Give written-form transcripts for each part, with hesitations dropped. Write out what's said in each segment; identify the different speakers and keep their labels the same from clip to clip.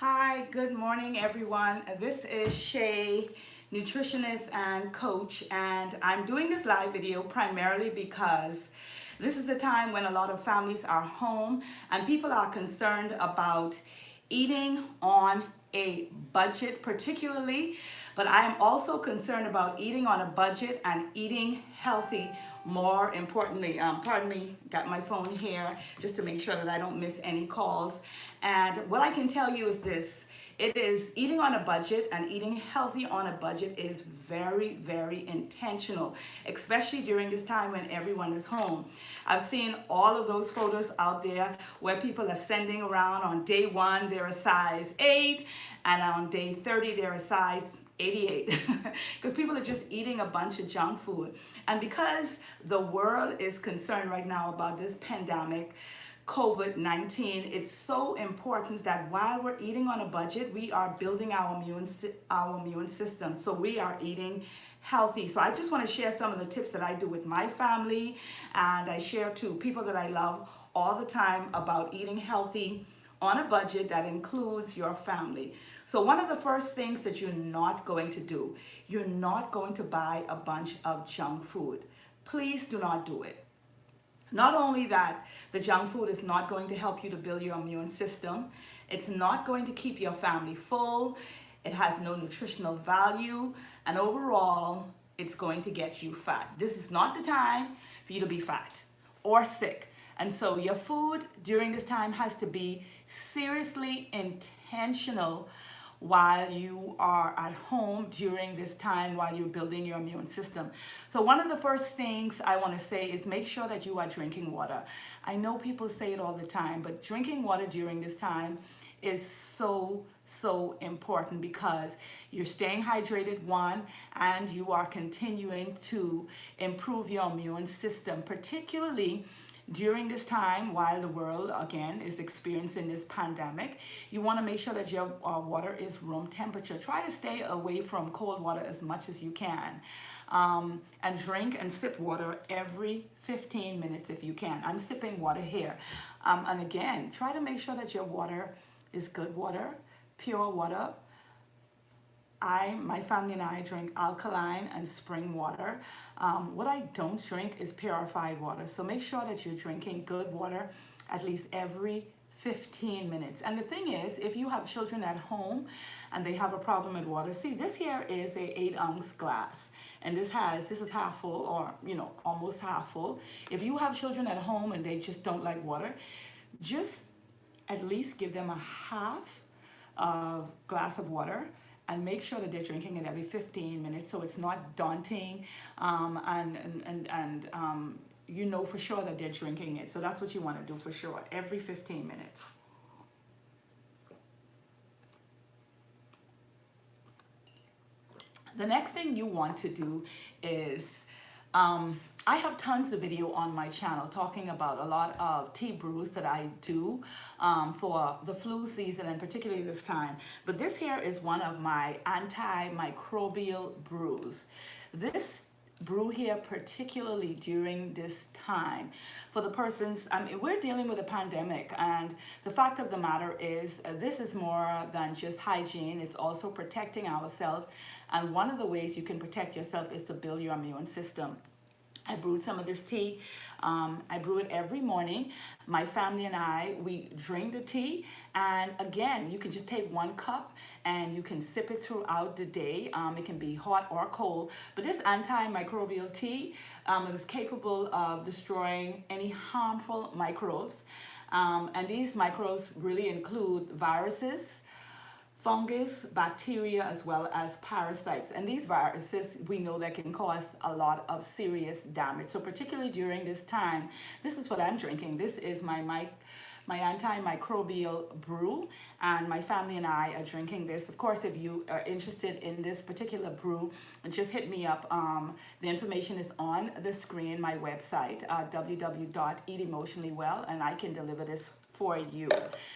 Speaker 1: Hi, good morning everyone. This is Shay, nutritionist and coach, and I'm doing this live video primarily because this is a time when a lot of families are home and people are concerned about eating on a budget particularly, but I am also concerned about eating on a budget and eating healthy more importantly. Pardon me, got my phone here just to make sure that I don't miss any calls. And what I can tell you is this: it is eating on a budget and eating healthy on a budget is very, very intentional, especially during this time when everyone is home. I've seen all of those photos out there where people are sending around on day 1, they're a size 8, and on day 30, they're a size 88 because people are just eating a bunch of junk food. And because the world is concerned right now about this pandemic, COVID-19, it's so important that while we're eating on a budget, we are building our immune system. So we are eating healthy. So I just want to share some of the tips that I do with my family, and I share to people that I love all the time about eating healthy on a budget that includes your family. So one of the first things that you're not going to do, you're not going to buy a bunch of junk food. Please do not do it. Not only that, the junk food is not going to help you to build your immune system. It's not going to keep your family full. It has no nutritional value. And overall, it's going to get you fat. This is not the time for you to be fat or sick. And so your food during this time has to be seriously intentional while you are at home during this time, while you're building your immune system. So one of the first things I want to say is make sure that you are drinking water. I know people say it all the time, but drinking water during this time is so important because you're staying hydrated, one, and you are continuing to improve your immune system, particularly during this time while the world again is experiencing this pandemic. You want to make sure that your water is room temperature. Try to stay away from cold water as much as you can, and drink and sip water every 15 minutes if you can. I'm sipping water here, and again, try to make sure that your water is good water, pure water. My family and I drink alkaline and spring water. What I don't drink is purified water. So make sure that you're drinking good water at least every 15 minutes. And the thing is, if you have children at home and they have a problem with water, see, this here is a 8-ounce glass, and this is half full, or almost half full. If you have children at home and they just don't like water, just at least give them a half glass of water and make sure that they're drinking it every 15 minutes so it's not daunting, and you know for sure that they're drinking it. So that's what you want to do for sure, every 15 minutes. The next thing you want to do is, I have tons of video on my channel talking about a lot of tea brews that I do for the flu season, and particularly this time. But this here is one of my antimicrobial brews. This brew here, particularly during this time, for the persons, we're dealing with a pandemic, and the fact of the matter is this is more than just hygiene. It's also protecting ourselves, and one of the ways you can protect yourself is to build your immune system. I brewed some of this tea. I brew it every morning. My family and I, we drink the tea. And again, you can just take 1 cup and you can sip it throughout the day. It can be hot or cold. But this antimicrobial tea, it is capable of destroying any harmful microbes. And these microbes really include viruses, fungus, bacteria, as well as parasites. And these viruses, we know that can cause a lot of serious damage. So particularly during this time, this is what I'm drinking. This is my antimicrobial brew, and my family and I are drinking this. Of course, if you are interested in this particular brew, just hit me up. The information is on the screen, my website, www.eatemotionallywell, and I can deliver this for you.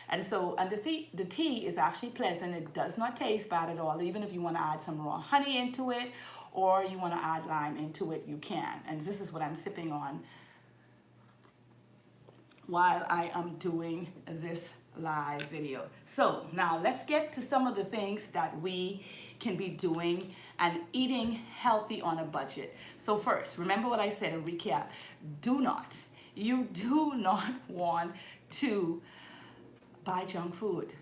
Speaker 1: And so, and the tea is actually pleasant. It does not taste bad at all. Even if you want to add some raw honey into it, or you want to add lime into it, you can. And this is what I'm sipping on while I am doing this live video. So now let's get to some of the things that we can be doing and eating healthy on a budget. So first, remember what I said, a recap. You do not want to buy junk food.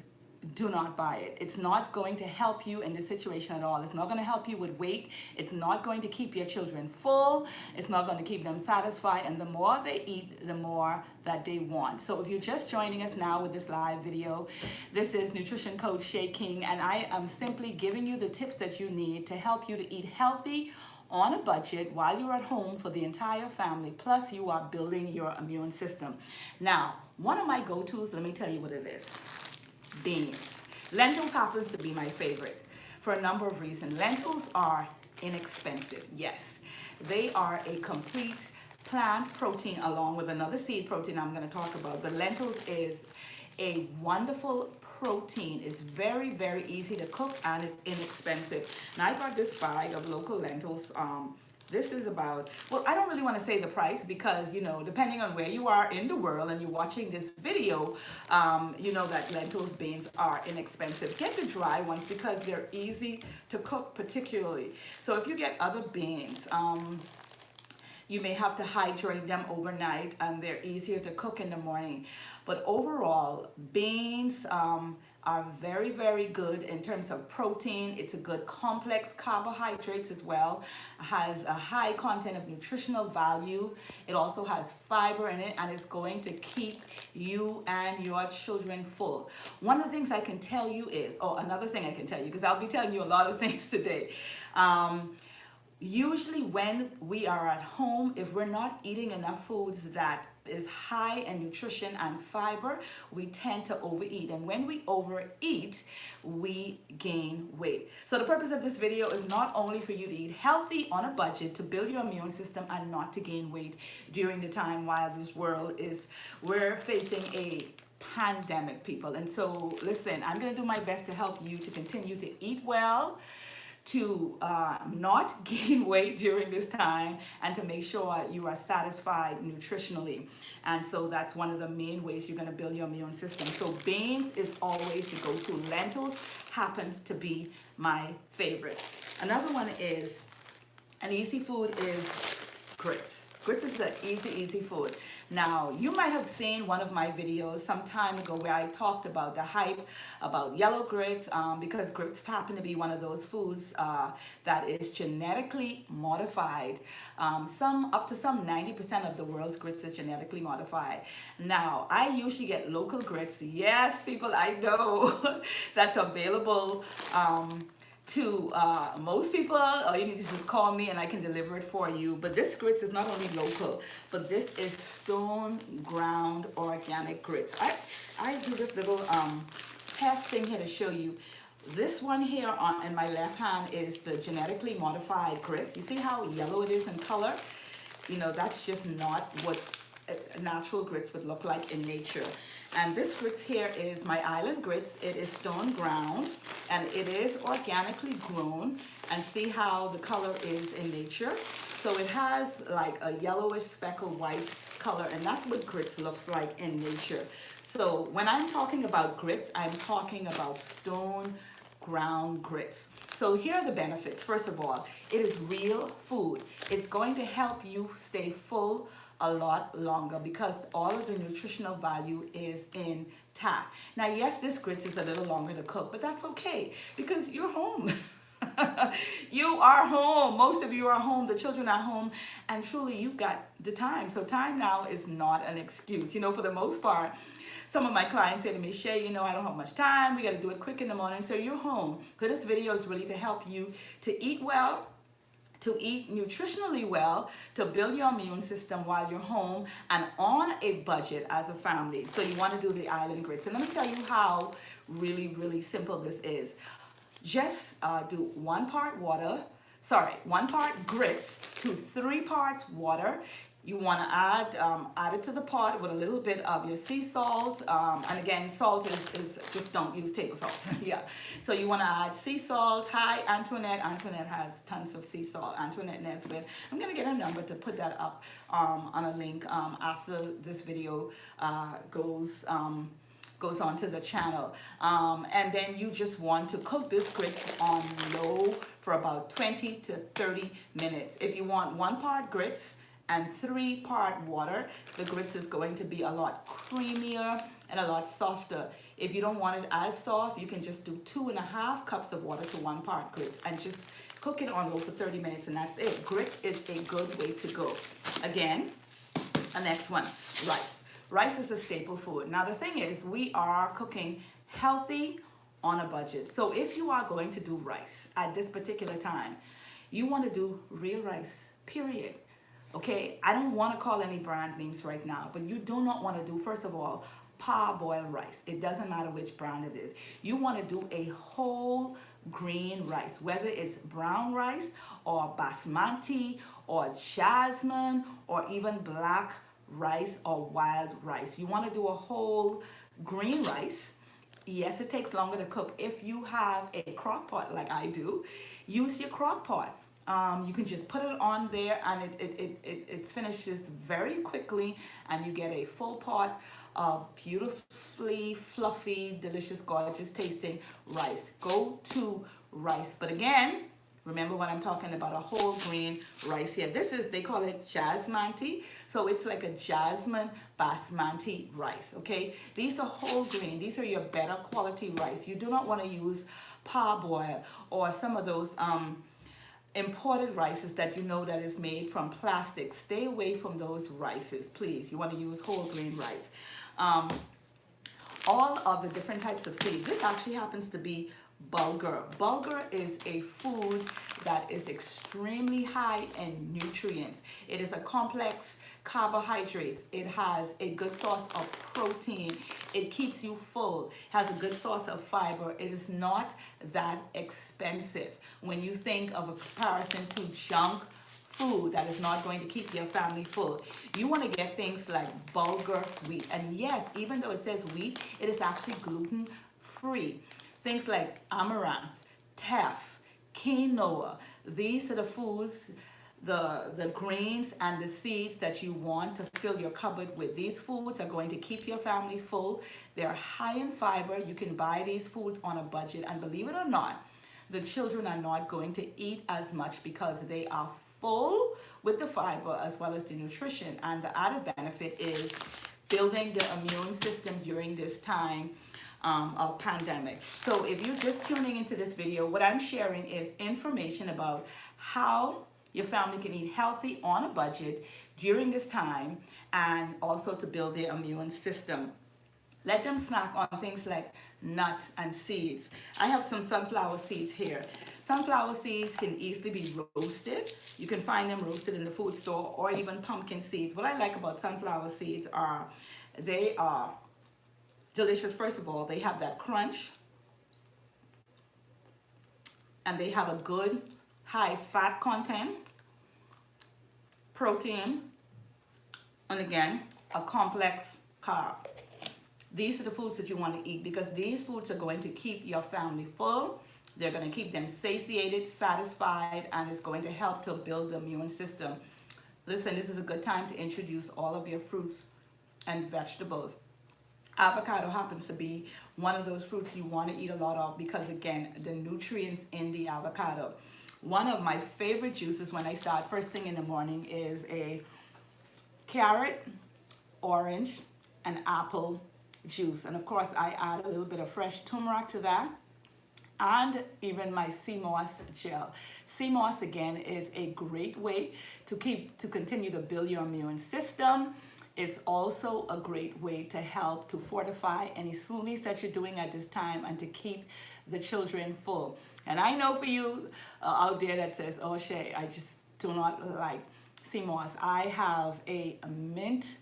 Speaker 1: Do not buy it. It's not going to help you in this situation at all. It's not going to help you with weight. It's not going to keep your children full. It's not going to keep them satisfied. And the more they eat, the more that they want. So if you're just joining us now with this live video, this is Nutrition Coach Shay King, and I am simply giving you the tips that you need to help you to eat healthy on a budget while you're at home for the entire family, plus you are building your immune system. Now, one of my go-tos, let me tell you what it is. Beans. Lentils happens to be my favorite for a number of reasons. Lentils are inexpensive. Yes, they are a complete plant protein along with another seed protein I'm going to talk about. But lentils is a wonderful protein. It's very, very easy to cook and it's inexpensive. Now I got this bag of local lentils. This is about, well, I don't really want to say the price because, you know, depending on where you are in the world and you're watching this video, you know that lentils, beans are inexpensive. Get the dry ones because they're easy to cook particularly. So if you get other beans, you may have to hydrate them overnight and they're easier to cook in the morning. But overall, beans are very, very good in terms of protein. It's a good complex carbohydrates as well. It has a high content of nutritional value. It also has fiber in it and it's going to keep you and your children full. One of the things I can tell you is, another thing I can tell you, because I'll be telling you a lot of things today. Usually when we are at home, if we're not eating enough foods that is high in nutrition and fiber, we tend to overeat. And when we overeat, we gain weight. So the purpose of this video is not only for you to eat healthy on a budget, to build your immune system and not to gain weight during the time while this world we're facing a pandemic, people. And so listen, I'm going to do my best to help you to continue to eat well, to not gain weight during this time, and to make sure you are satisfied nutritionally. And so that's one of the main ways you're going to build your immune system. So beans is always the go-to. Lentils happen to be my favorite. Another one is, an easy food is grits. Grits is an easy food. Now, you might have seen one of my videos some time ago where I talked about the hype about yellow grits because grits happen to be one of those foods that is genetically modified. Up to 90% of the world's grits is genetically modified. Now, I usually get local grits. Yes, people, I know that's available to most people. All you need to just call me and I can deliver it for you. But this grits is not only local, but this is stone ground organic grits. I do this little test thing here to show you. This one here in my left hand is the genetically modified grits. You see how yellow it is in color? You know, that's just not what natural grits would look like in nature. And this grits here is my island grits. It is stone ground and it is organically grown, and see how the color is in nature. So it has like a yellowish speckled white color, and that's what grits looks like in nature. So when I'm talking about grits, I'm talking about stone ground grits. So here are the benefits. First of all, it is real food. It's going to help you stay full a lot longer because all of the nutritional value is intact. Now, yes, this grits is a little longer to cook, but that's okay because you're home. You are home. Most of you are home. The children are home, and truly you got the time. So time now is not an excuse. You know, for the most part, some of my clients say to me, Shay, you know, I don't have much time. We got to do it quick in the morning. So you're home. So this video is really to help you to eat well, to eat nutritionally well, to build your immune system while you're home and on a budget as a family. So you want to do the island grits. And let me tell you how really simple this is. Just do 1 part grits to 3 parts water. You want to add it to the pot with a little bit of your sea salt. And again, salt is just don't use table salt. Yeah. So you want to add sea salt. Hi, Antoinette. Antoinette has tons of sea salt. Antoinette Nesbitt. I'm going to get her number to put that up on a link after this video goes goes onto the channel. And then you just want to cook this grits on low for about 20 to 30 minutes. If you want 1 part grits and 3 part water, the grits is going to be a lot creamier and a lot softer. If you don't want it as soft, you can just do 2.5 cups of water to 1 part grits and just cook it on low for 30 minutes, and that's it. Grits is a good way to go. Again, the next one, rice. Rice is a staple food. Now the thing is, we are cooking healthy on a budget. So if you are going to do rice at this particular time, you want to do real rice, period. Okay, I don't want to call any brand names right now, but you do not want to do, first of all, parboiled rice. It doesn't matter which brand it is. You want to do a whole green rice, whether it's brown rice or basmati or jasmine or even black rice or wild rice. You want to do a whole green rice. Yes, it takes longer to cook. If you have a crock pot like I do, use your crock pot. You can just put it on there and it finishes very quickly, and you get a full pot of beautifully fluffy, delicious, gorgeous tasting rice. Go to rice. But again, remember what I'm talking about, a whole grain rice here. This is, they call it jasmine. So it's like a jasmine basmati rice, okay? These are whole grain. These are your better quality rice. You do not want to use parboiled or some of those imported rices that you know that is made from plastic. Stay away from those rices, please. You want to use whole grain rice. All of the different types of seeds. This actually happens to be bulgur. Bulgur is a food that is extremely high in nutrients. It is a complex carbohydrates. It has a good source of protein. It keeps you full. It has a good source of fiber. It is not that expensive. When you think of a comparison to junk food that is not going to keep your family full, you want to get things like bulgur wheat. And yes, even though it says wheat, it is actually gluten free. Things like amaranth, teff, quinoa. These are the foods, the grains and the seeds that you want to fill your cupboard with. These foods are going to keep your family full. They're high in fiber. You can buy these foods on a budget, and believe it or not, the children are not going to eat as much because they are full with the fiber as well as the nutrition. And the added benefit is building the immune system during this time of pandemic. So if you're just tuning into this video, what I'm sharing is information about how your family can eat healthy on a budget during this time, and also to build their immune system. Let them snack on things like nuts and seeds. I have some sunflower seeds here. Sunflower seeds can easily be roasted. You can find them roasted in the food store, or even pumpkin seeds. What I like about sunflower seeds are they are delicious. First of all, they have that crunch, and they have a good high fat content, protein, and again, a complex carb. These are the foods that you want to eat, because these foods are going to keep your family full. They're going to keep them satiated, satisfied, and it's going to help to build the immune system. Listen, this is a good time to introduce all of your fruits and vegetables. Avocado happens to be one of those fruits you want to eat a lot of, because again, the nutrients in the avocado. One of my favorite juices when I start first thing in the morning is a carrot, orange, and apple juice. And of course, I add a little bit of fresh turmeric to that, and even my sea moss gel. Sea moss again is a great way to continue to build your immune system. It's also a great way to help to fortify any smoothies that you're doing at this time, and to keep the children full. And I know for you out there that says, oh Shay, I just do not like sea moss. I have a mint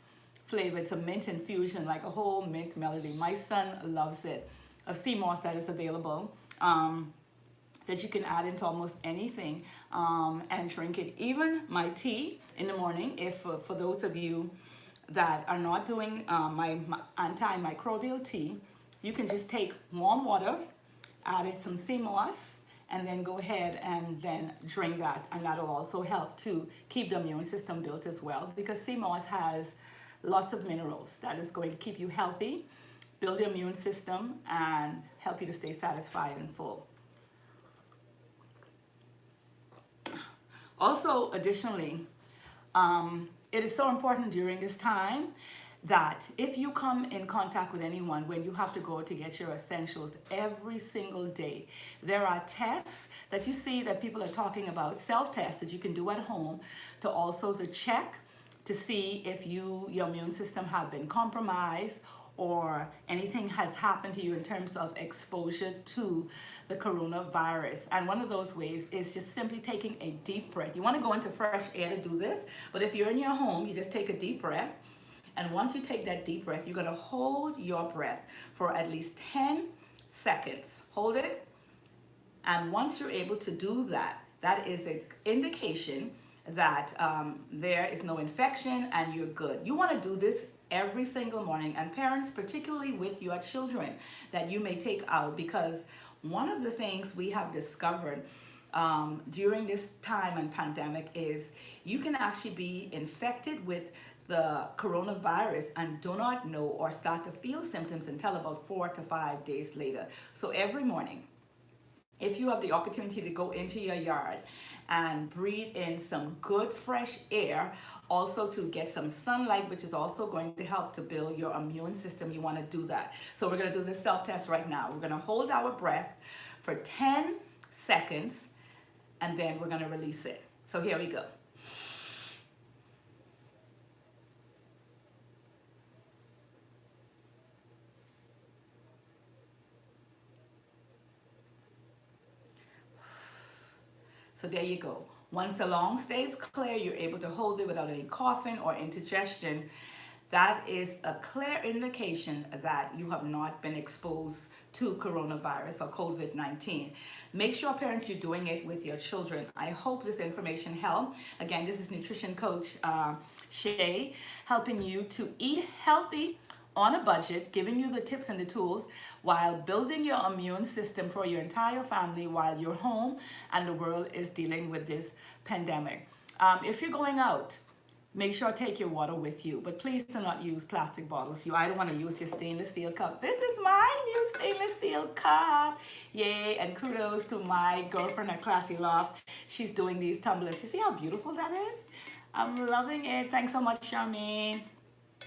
Speaker 1: flavor. It's a mint infusion, like a whole mint melody. My son loves it. Of sea moss that is available, that you can add into almost anything and drink it. Even my tea in the morning, if for those of you that are not doing my antimicrobial tea, you can just take warm water, add some sea moss, and then go ahead and then drink that. And that'll also help to keep the immune system built as well, because sea moss has lots of minerals that is going to keep you healthy, build your immune system, and help you to stay satisfied and full. Also, additionally, it is so important during this time that if you come in contact with anyone when you have to go to get your essentials every single day, there are tests that you see that people are talking about, self-tests that you can do at home to also to check to see if your immune system have been compromised or anything has happened to you in terms of exposure to the coronavirus. And one of those ways is just simply taking a deep breath. You want to go into fresh air to do this, but if you're in your home, you just take a deep breath. And once you take that deep breath, you're going to hold your breath for at least 10 seconds. Hold it. And once you're able to do that, that is an indication that there is no infection and you're good. You want to do this every single morning, and parents, particularly with your children, that you may take out, because one of the things we have discovered during this time and pandemic is you can actually be infected with the coronavirus and do not know or start to feel symptoms until about 4 to 5 days later. So every morning, if you have the opportunity to go into your yard and breathe in some good fresh air, also to get some sunlight, which is also going to help to build your immune system, you want to do that. So we're going to do this self-test right now. We're going to hold our breath for 10 seconds and then we're going to release it. So here we go. So there you go. Once the lung stays clear, you're able to hold it without any coughing or indigestion. That is a clear indication that you have not been exposed to coronavirus or COVID-19. Make sure, parents, you're doing it with your children. I hope this information helped. Again, this is nutrition coach Shay, helping you to eat healthy on a budget, giving you the tips and the tools while building your immune system for your entire family while you're home and the world is dealing with this pandemic. If you're going out, make sure to take your water with you, but please do not use plastic bottles. I don't want to use your stainless steel cup. This is my new stainless steel cup. Yay, and kudos to my girlfriend at Classy Loft. She's doing these tumblers. You see how beautiful that is? I'm loving it. Thanks so much, Charmaine.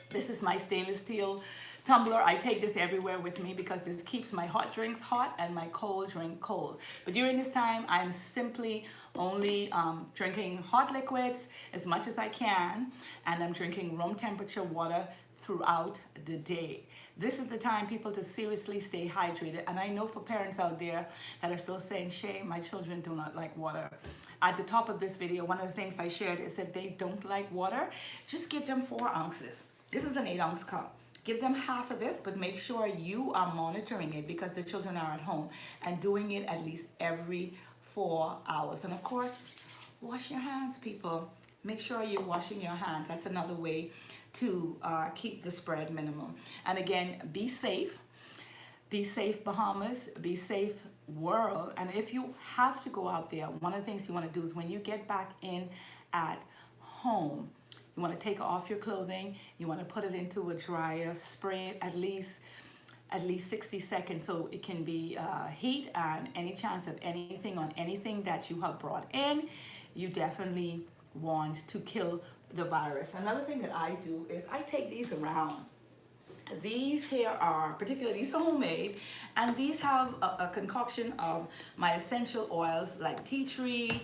Speaker 1: This is my stainless steel tumbler. I take this everywhere with me because this keeps my hot drinks hot and my cold drink cold. But during this time, I'm simply only drinking hot liquids as much as I can, and I'm drinking room temperature water throughout the day. This is the time, people, to seriously stay hydrated. And I know for parents out there that are still saying, Shay, my children do not like water. At the top of this video, one of the things I shared is that they don't like water. Just give them 4 ounces. This is an 8-ounce cup. Give them half of this, but make sure you are monitoring it because the children are at home and doing it at least every 4 hours. And of course, wash your hands, people. Make sure you're washing your hands. That's another way to keep the spread minimum. And again, be safe. Be safe, Bahamas. Be safe, world. And if you have to go out there, one of the things you want to do is when you get back in at home, you want to take off your clothing, you want to put it into a dryer, spray it at least 60 seconds so it can be heat, and any chance of anything on anything that you have brought in, you definitely want to kill the virus. Another thing that I do is I take these around. These here are, particularly these are homemade, and these have a concoction of my essential oils like tea tree,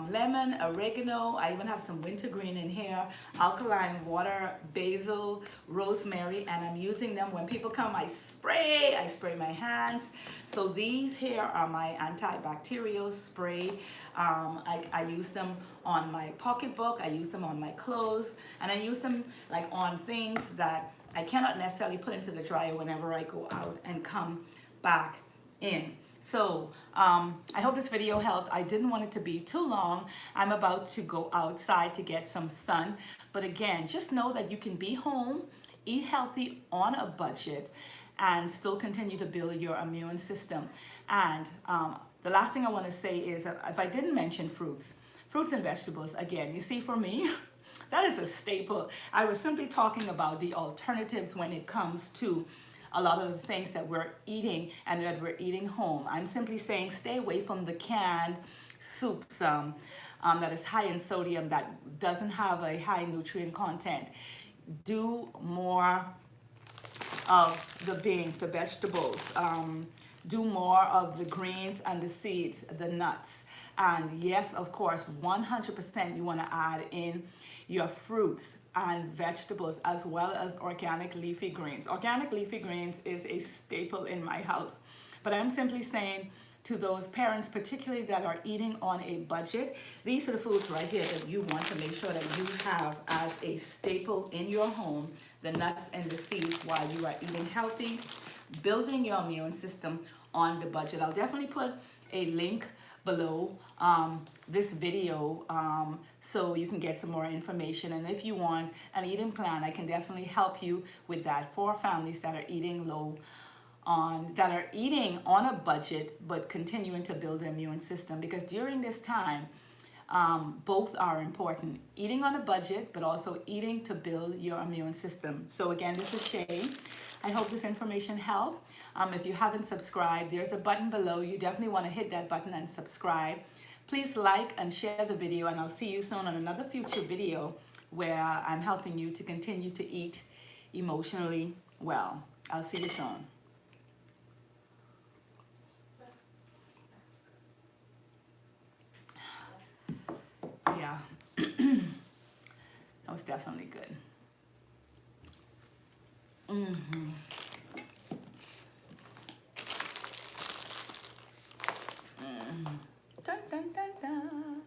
Speaker 1: lemon, oregano. I even have some wintergreen in here, alkaline water, basil, rosemary, and I'm using them when people come. I spray my hands. So these here are my antibacterial spray. I use them on my pocketbook, I use them on my clothes, and I use them like on things that I cannot necessarily put into the dryer whenever I go out and come back in. So I hope this video helped. I didn't want it to be too long. I'm about to go outside to get some sun. But again, just know that you can be home, eat healthy on a budget, and still continue to build your immune system. And the last thing I want to say is that if I didn't mention fruits and vegetables, again, you see, for me, that is a staple. I was simply talking about the alternatives when it comes to a lot of the things that we're eating and that we're eating home. I'm simply saying stay away from the canned soups that is high in sodium, that doesn't have a high nutrient content. Do more of the beans, the vegetables. Do more of the greens and the seeds, the nuts. And yes, of course, 100% you want to add in your fruits and vegetables, as well as organic leafy greens. Organic leafy greens is a staple in my house. But I'm simply saying to those parents, particularly that are eating on a budget, these are the foods right here that you want to make sure that you have as a staple in your home, the nuts and the seeds, while you are eating healthy, building your immune system on the budget. I'll definitely put a link below this video so you can get some more information. And if you want an eating plan, I can definitely help you with that for families that are eating that are eating on a budget but continuing to build their immune system, because during this time both are important. Eating on a budget, but also eating to build your immune system. So again, this is Shay. I hope this information helped. If you haven't subscribed, there's a button below. You definitely want to hit that button and subscribe. Please like and share the video, and I'll see you soon on another future video where I'm helping you to continue to eat emotionally well. I'll see you soon. Yeah, that was definitely good. Mm-hmm. Mm. Dun, dun, dun, dun.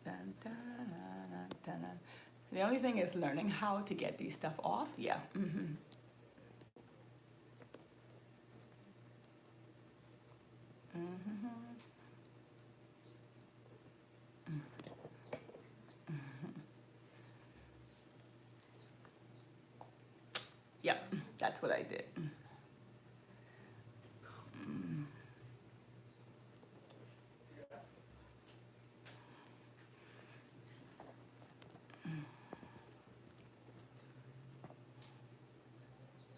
Speaker 1: Dun, dun, dun, dun, dun. The only thing is learning how to get these stuff off. Yeah. Mm-hmm. Mm-hmm. Yep, that's what I did.